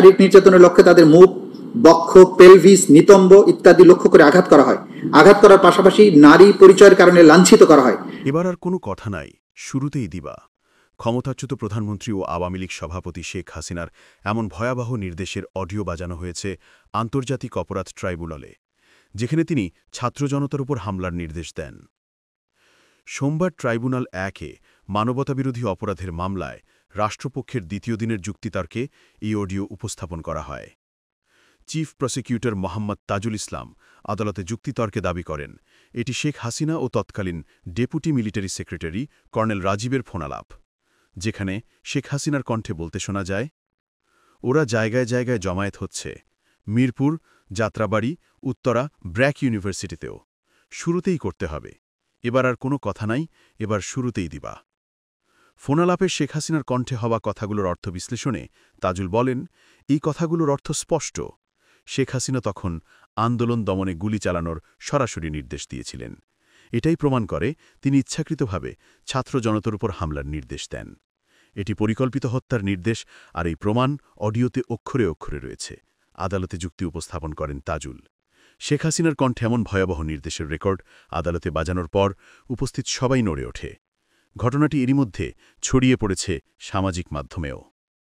শারীরিক নির্যাতনের লক্ষ্যে তাদের মুখ, বক্ষ, পেলভিস, নিতম্ব ইত্যাদি লক্ষ্য করে আঘাত করা হয়। আঘাত করার পাশাপাশি নারী পরিচয়ের কারণে লাঞ্ছিত করা হয়। এবার আর কোনো কথা নাই, শুরুতেই দিবা। ক্ষমতাচ্যুত প্রধানমন্ত্রী ও আওয়ামী লীগ সভাপতি শেখ হাসিনার এমন ভয়াবহ নির্দেশের অডিও বাজানো হয়েছে আন্তর্জাতিক অপরাধ ট্রাইব্যুনালে, যেখানে তিনি ছাত্র জনতার উপর হামলার নির্দেশ দেন। সোমবার ট্রাইব্যুনাল ১-এ মানবতাবিরোধী অপরাধের মামলায় রাষ্ট্রপক্ষের দ্বিতীয় দিনের যুক্তিতর্কে এই অডিও উপস্থাপন করা হয়। চিফ প্রসিকিউটর মোহাম্মদ তাজুল ইসলাম আদালতে যুক্তিতর্কে দাবি করেন, এটি শেখ হাসিনা ও তৎকালীন ডেপুটি মিলিটারি সেক্রেটারি কর্নেল রাজীবের ফোনালাপ, যেখানে শেখ হাসিনার কণ্ঠে বলতে শোনা যায়, ওরা জায়গায় জায়গায় জমায়েত হচ্ছে, মিরপুর, যাত্রাবাড়ি, উত্তরা, ব্র্যাক ইউনিভার্সিটিতেও। শুরুতেই করতে হবে, এবার আর কোনো কথা নাই, এবার শুরুতেই দিবা। ফোনালাপে শেখ হাসিনার কণ্ঠে হওয়া কথাগুলোর অর্থ বিশ্লেষণে তাজুল বলেন, এই কথাগুলোর অর্থ স্পষ্ট। শেখ হাসিনা তখন আন্দোলন দমনে গুলি চালানোর সরাসরি নির্দেশ দিয়েছিলেন। এটাই প্রমাণ করে তিনি ইচ্ছাকৃতভাবে ছাত্র জনতার উপর হামলার নির্দেশ দেন। এটি পরিকল্পিত হত্যার নির্দেশ, আর এই প্রমাণ অডিওতে অক্ষরে অক্ষরে রয়েছে। আদালতে যুক্তি উপস্থাপন করেন তাজুল। শেখ হাসিনার কণ্ঠে এমন ভয়াবহ নির্দেশের রেকর্ড আদালতে বাজানোর পর উপস্থিত সবাই নড়ে ওঠে। ঘটনাটি এরই মধ্যে ছড়িয়ে পড়েছে সামাজিক মাধ্যমেও।